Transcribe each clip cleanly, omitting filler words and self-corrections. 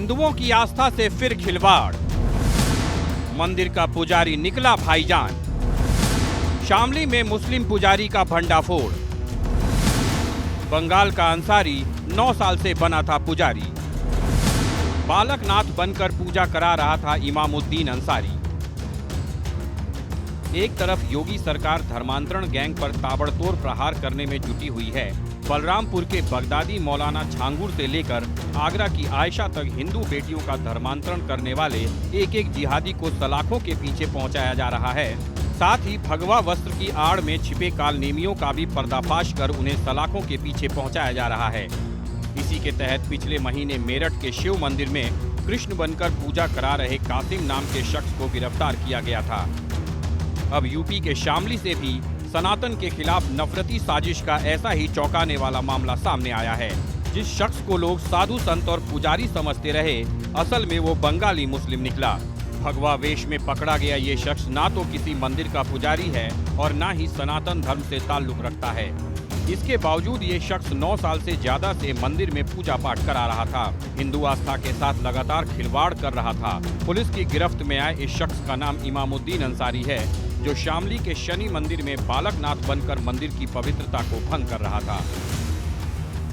हिंदुओं की आस्था से फिर खिलवाड़, मंदिर का पुजारी निकला भाईजान। शामली में मुस्लिम पुजारी का भंडाफोड़, बंगाल का अंसारी 9 साल से बना था पुजारी, बालकनाथ बनकर पूजा करा रहा था इमामुद्दीन अंसारी। एक तरफ योगी सरकार धर्मांतरण गैंग पर ताबड़तोड़ प्रहार करने में जुटी हुई है। बलरामपुर के बगदादी मौलाना छांगुर से लेकर आगरा की आयशा तक हिंदू बेटियों का धर्मांतरण करने वाले एक एक जिहादी को सलाखों के पीछे पहुंचाया जा रहा है। साथ ही भगवा वस्त्र की आड़ में छिपे कालनेमियों का भी पर्दाफाश कर उन्हें सलाखों के पीछे पहुंचाया जा रहा है। इसी के तहत पिछले महीने मेरठ के शिव मंदिर में कृष्ण बनकर पूजा करा रहे कासिम नाम के शख्स को गिरफ्तार किया गया था। अब यूपी के शामली से भी सनातन के खिलाफ नफरती साजिश का ऐसा ही चौंकाने वाला मामला सामने आया है। जिस शख्स को लोग साधु संत और पुजारी समझते रहे, असल में वो बंगाली मुस्लिम निकला। भगवा वेश में पकड़ा गया ये शख्स ना तो किसी मंदिर का पुजारी है और ना ही सनातन धर्म से ताल्लुक रखता है। इसके बावजूद ये शख्स 9 साल से ज्यादा से मंदिर में पूजा पाठ करा रहा था। हिंदू आस्था के साथ लगातार खिलवाड़ कर रहा था। पुलिस की गिरफ्त में आए इस शख्स का नाम इमामुद्दीन अंसारी है, जो शामली के शनि मंदिर में बालकनाथ बनकर मंदिर की पवित्रता को भंग कर रहा था।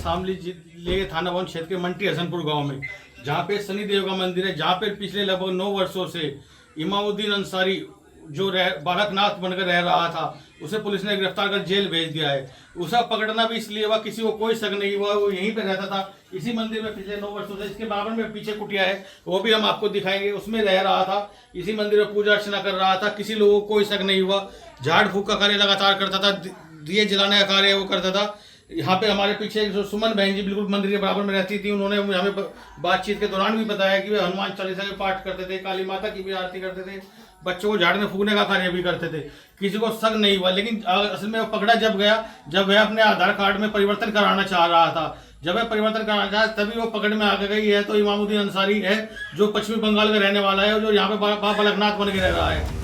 शामली जिले थाना वन क्षेत्र के मंटी हसनपुर गांव में, जहां पे शनि देव का मंदिर है, जहां पे पिछले लगभग 9 वर्षों से इमामुद्दीन अंसारी जो बालकनाथ बनकर रह रहा था, उसे पुलिस ने गिरफ्तार कर जेल भेज दिया है। उसे पकड़ना भी इसलिए हुआ, किसी को कोई शक नहीं हुआ, वो यहीं पे रहता था इसी मंदिर में पिछले 9 वर्षों से। इसके बराबर में पीछे कुटिया है, वो भी हम आपको दिखाएंगे, उसमें रह रहा था, इसी मंदिर में पूजा अर्चना कर रहा था। किसी लोगों को कोई शक नहीं हुआ। झाड़ फूक का कार्य लगातार करता था, दिए जलाने का कार्य वो करता था। यहाँ पे हमारे पीछे जो सुमन बहन जी बिल्कुल मंदिर के बराबर में रहती थी, उन्होंने हमें बातचीत के दौरान भी बताया कि वे हनुमान चालीसा के पाठ करते थे, काली माता की भी आरती करते थे, बच्चों को झाड़ में फूकने का कार्य भी करते थे। किसी को शक नहीं हुआ। लेकिन असल में वो पकड़ा जब वह अपने आधार कार्ड में परिवर्तन कराना चाह रहा था, जब वह परिवर्तन कराना चाहा तभी वो पकड़ में आ गई है। तो इमामुद्दीन अंसारी है, जो पश्चिमी बंगाल का रहने वाला है, जो यहाँ पे बालकनाथ बन के रह रहा है।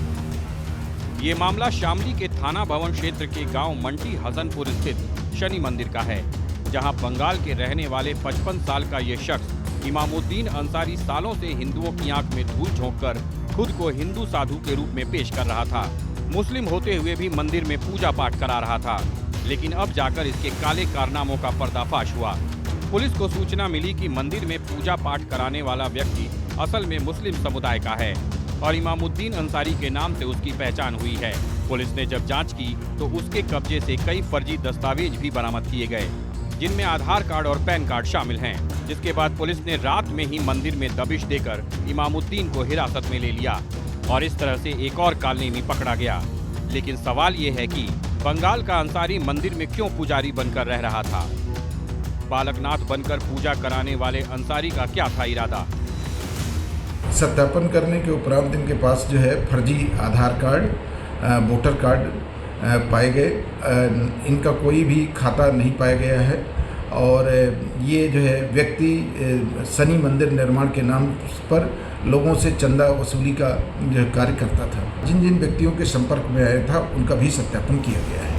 ये मामला शामली के थाना भवन क्षेत्र के गांव मंटी हसनपुर स्थित शनि मंदिर का है, जहां बंगाल के रहने वाले 55 साल का ये शख्स इमामुद्दीन अंसारी सालों से हिंदुओं की आंख में धूल झोंककर खुद को हिंदू साधु के रूप में पेश कर रहा था। मुस्लिम होते हुए भी मंदिर में पूजा पाठ करा रहा था, लेकिन अब जाकर इसके काले कारनामों का पर्दाफाश हुआ। पुलिस को सूचना मिली कि मंदिर में पूजा पाठ कराने वाला व्यक्ति असल में मुस्लिम समुदाय का है और इमामुद्दीन अंसारी के नाम से उसकी पहचान हुई है। पुलिस ने जब जांच की तो उसके कब्जे से कई फर्जी दस्तावेज भी बरामद किए गए, जिनमें आधार कार्ड और पैन कार्ड शामिल हैं। जिसके बाद पुलिस ने रात में ही मंदिर में दबिश देकर इमामुद्दीन को हिरासत में ले लिया और इस तरह से एक और कालनेमी पकड़ा गया। लेकिन सवाल ये है कि बंगाल का अंसारी मंदिर में क्यों पुजारी बनकर रह रहा था? बालकनाथ बनकर पूजा कराने वाले अंसारी का क्या था इरादा? सत्यापन करने के उपरांत इनके पास जो है फर्जी आधार कार्ड, वोटर कार्ड पाए गए। इनका कोई भी खाता नहीं पाया गया है और ये जो है व्यक्ति शनि मंदिर निर्माण के नाम पर लोगों से चंदा वसूली का जो कार्य करता था। जिन जिन व्यक्तियों के संपर्क में आया था उनका भी सत्यापन किया गया है।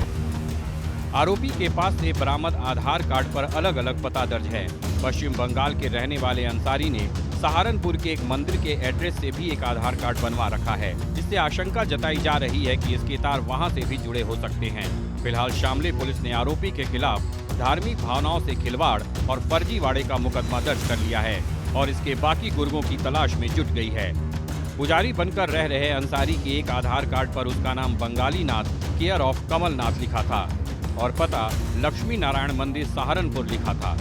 आरोपी के पास से बरामद आधार कार्ड पर अलग अलग पता दर्ज है। पश्चिम बंगाल के रहने वाले अंसारी ने सहारनपुर के एक मंदिर के एड्रेस से भी एक आधार कार्ड बनवा रखा है, जिससे आशंका जताई जा रही है कि इसके तार वहां से भी जुड़े हो सकते हैं। फिलहाल शामली पुलिस ने आरोपी के खिलाफ धार्मिक भावनाओं से खिलवाड़ और फर्जीवाड़े का मुकदमा दर्ज कर लिया है और इसके बाकी गुर्गों की तलाश में जुट गई है। पुजारी बनकर रह रहे अंसारी के एक आधार कार्ड पर उसका नाम बंगाली नाथ केयर ऑफ कमलनाथ लिखा था और पता लक्ष्मी नारायण मंदिर सहारनपुर लिखा था,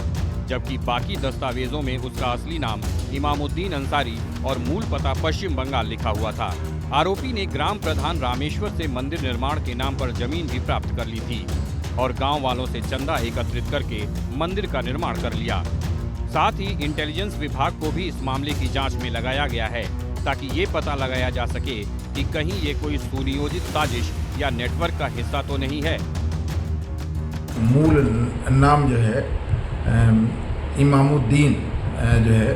जबकि बाकी दस्तावेजों में उसका असली नाम इमामुद्दीन अंसारी और मूल पता पश्चिम बंगाल लिखा हुआ था। आरोपी ने ग्राम प्रधान रामेश्वर से मंदिर निर्माण के नाम पर जमीन भी प्राप्त कर ली थी और गांव वालों से चंदा एकत्रित करके मंदिर का निर्माण कर लिया। साथ ही इंटेलिजेंस विभाग को भी इस मामले की जांच में लगाया गया है, ताकि ये पता लगाया जा सके कि कहीं ये कोई सुनियोजित साजिश या नेटवर्क का हिस्सा तो नहीं है। मूल नाम जो है इमामुद्दीन जो है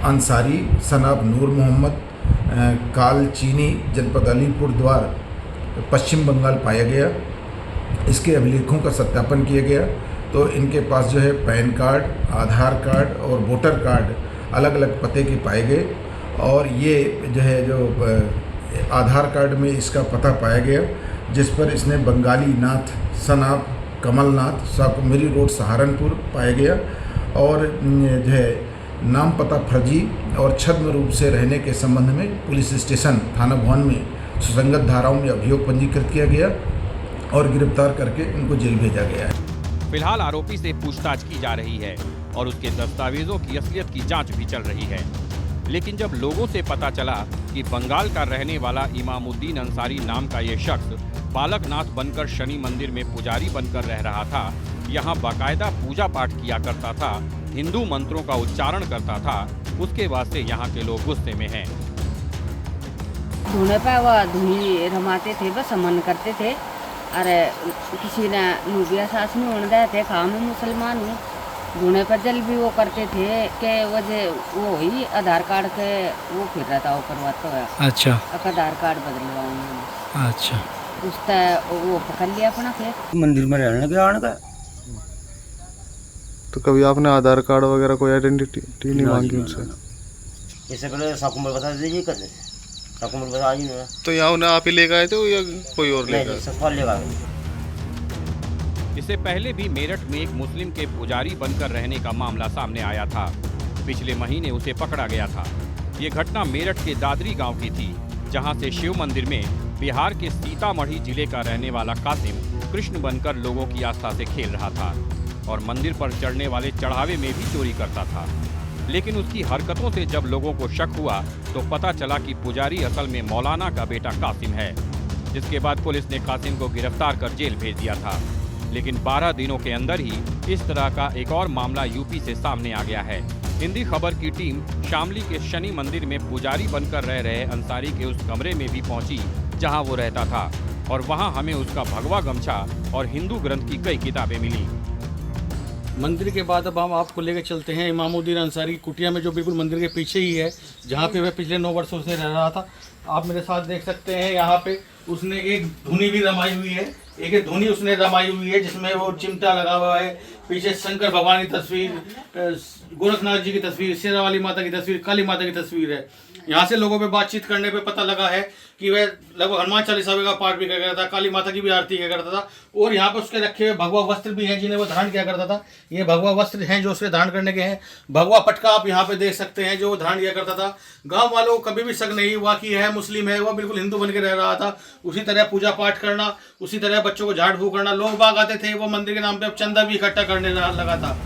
अंसारी सनाब नूर मोहम्मद काल चीनी जनपद अलीपुर द्वार पश्चिम बंगाल पाया गया। इसके अभिलेखों का सत्यापन किया गया तो इनके पास जो है पैन कार्ड, आधार कार्ड और वोटर कार्ड अलग अलग पते के पाए गए। और ये जो है आधार कार्ड में इसका पता पाया गया जिस पर इसने बंगाली नाथ सनाब कमलनाथ शाकुम्भरी रोड सहारनपुर पाया गया। और जो है नाम पता फर्जी और छद्म रूप से रहने के संबंध में पुलिस स्टेशन थाना भवन में सुसंगत धाराओं में अभियोग पंजीकृत किया गया और गिरफ्तार करके इनको जेल भेजा गया है। फिलहाल आरोपी से पूछताछ की जा रही है और उसके दस्तावेजों की असलियत की जांच भी चल रही है। लेकिन जब लोगों से पता चला कि बंगाल का रहने वाला इमामुद्दीन अंसारी नाम का ये शख्स बालकनाथ बनकर शनि मंदिर में पुजारी बनकर रह रहा था, यहाँ बाकायदा पूजा पाठ किया करता था, हिंदू मंत्रों का उच्चारण करता था, उसके बाद से यहाँ के लोग गुस्से में हैं। धुने पे वह धुनी रमाते थे, बस मन करते थे। अरे किसी ने नूबिया सास में उड़ गए थे, खाम मुसलमान हूँ, धुने पर जल भी वो करते थे के वजह वो ही आधार कार्ड के वो फिर रहा था, वो करवाता हुआ। अच्छा, आधार कार्ड बदलवाऊंगा। अच्छा, उसका वो पकड़ लिया अपना फिर मंदिर में रहने लगे आने का। तो कभी आपने आधार कार्ड वगैरह कोई आइडेंटिटी नहीं मांगी उनसे? इससे पहले शाकुम्भर बता दीजिए, कर शाकुम्भर बता जी ना। तो यहाँ उन्हें आप ही लेकर आए थे या कोई और लेकर आए? सफल लेगा। इससे पहले भी मेरठ में एक मुस्लिम के पुजारी बनकर रहने का मामला सामने आया था। पिछले महीने उसे पकड़ा गया था। ये घटना मेरठ के दादरी गांव की थी, जहां से शिव मंदिर में बिहार के सीतामढ़ी जिले का रहने वाला कासिम कृष्ण बनकर लोगों की आस्था से खेल रहा था और मंदिर पर चढ़ने वाले चढ़ावे में भी चोरी करता था। लेकिन उसकी हरकतों से जब लोगों को शक हुआ तो पता चला कि पुजारी असल में मौलाना का बेटा कासिम है, जिसके बाद पुलिस ने कासिम को गिरफ्तार कर जेल भेज दिया था। लेकिन 12 दिनों के अंदर ही इस तरह का एक और मामला यूपी से सामने आ गया है। हिंदी खबर की टीम शामली के शनि मंदिर में पुजारी बनकर रह रहे अंसारी के उस कमरे में भी पहुंची जहां वो रहता था और वहां हमें उसका भगवा गमछा और हिंदू ग्रंथ की कई किताबें मिली। मंदिर के बाद अब हम आपको लेकर चलते हैं इमामुद्दीन अंसारी की कुटिया में, जो बिल्कुल मंदिर के पीछे ही है, जहाँ पे वह पिछले 9 वर्षों से रह रहा था। आप मेरे साथ देख सकते हैं, यहाँ पे उसने एक धुनी भी रमाई हुई है, एक धुनी उसने रमाई हुई है जिसमें वो चिमटा लगा हुआ है। पीछे शंकर भगवान की तस्वीर, गोरखनाथ जी की तस्वीर, शेरा वाली माता की तस्वीर, काली माता की तस्वीर है। यहाँ से लोगों पे बातचीत करने पे पता लगा है कि वह लगभग हनुमान चालीसा का पाठ भी किया करता था, काली माता की भी आरती किया करता था और यहाँ पे उसके रखे हुए भगवा वस्त्र भी हैं जिन्हें वो धारण किया करता था। ये भगवा वस्त्र हैं जो उसके धारण करने के हैं। भगवा पटका आप यहाँ पे देख सकते हैं जो धारण किया करता था। गाँव वालों को कभी भी शक नहीं हुआ कि यह मुस्लिम है, वह बिल्कुल हिंदू बन के रह रहा था। उसी तरह पूजा पाठ करना, उसी तरह बच्चों को झाड़ फूक करना, लोग बाग आते थे, वो मंदिर के नाम पे चंदा भी इकट्ठा करने लगा था।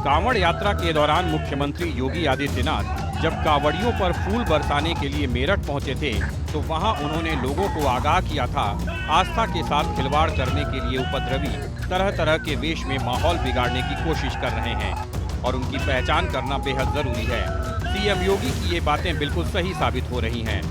कांवड़ यात्रा के दौरान मुख्यमंत्री योगी आदित्यनाथ जब कांवड़ियों पर फूल बरसाने के लिए मेरठ पहुंचे थे तो वहां उन्होंने लोगों को आगाह किया था आस्था के साथ खिलवाड़ करने के लिए उपद्रवी तरह तरह के वेश में माहौल बिगाड़ने की कोशिश कर रहे हैं और उनकी पहचान करना बेहद जरूरी है। सीएम योगी की ये बातें बिल्कुल सही साबित हो रही हैं।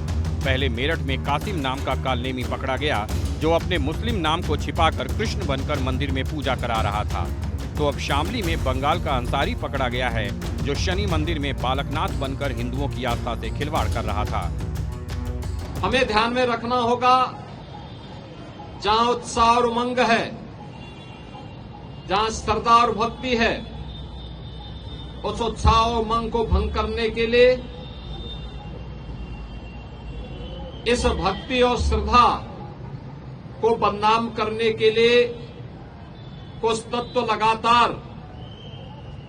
पहले मेरठ में कासिम नाम का कालनेमी पकड़ा गया जो अपने मुस्लिम नाम को छिपाकर कृष्ण बनकर मंदिर में पूजा करा रहा था। तो अब शामली में बंगाल का अंसारी पकड़ा गया है जो शनि मंदिर में बालकनाथ बनकर हिंदुओं की आस्था से खिलवाड़ कर रहा था। हमें ध्यान में रखना होगा, जहां उत्साह और उमंग है, जहां श्रद्धा और भक्ति है, उस उत्साह और उमंग को भंग करने के लिए, इस भक्ति और श्रद्धा को बदनाम करने के लिए कुछ तत्व लगातार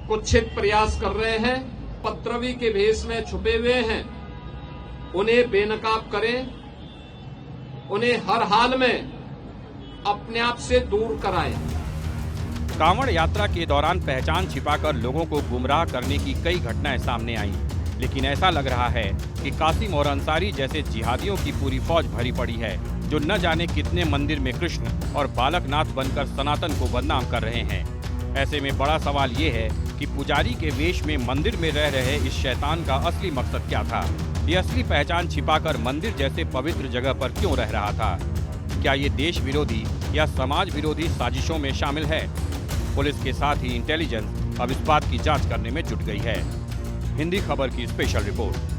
कुत्सित प्रयास कर रहे हैं, उपद्रवी के भेष में छुपे हुए हैं। उन्हें बेनकाब करें, उन्हें हर हाल में अपने आप से दूर कराएं। कांवड़ यात्रा के दौरान पहचान छिपाकर लोगों को गुमराह करने की कई घटनाएं सामने आईं, लेकिन ऐसा लग रहा है कि कासिम और अंसारी जैसे जिहादियों की पूरी फौज भरी पड़ी है जो न जाने कितने मंदिर में कृष्ण और बालकनाथ बनकर सनातन को बदनाम कर रहे हैं। ऐसे में बड़ा सवाल ये है कि पुजारी के वेश में मंदिर में रह रहे इस शैतान का असली मकसद क्या था? ये असली पहचान छिपाकर मंदिर जैसे पवित्र जगह पर क्यों रह रहा था? क्या ये देश विरोधी या समाज विरोधी साजिशों में शामिल है? पुलिस के साथ ही इंटेलिजेंस अब इस बात की जांच करने में जुट गई है। हिंदी खबर की स्पेशल रिपोर्ट।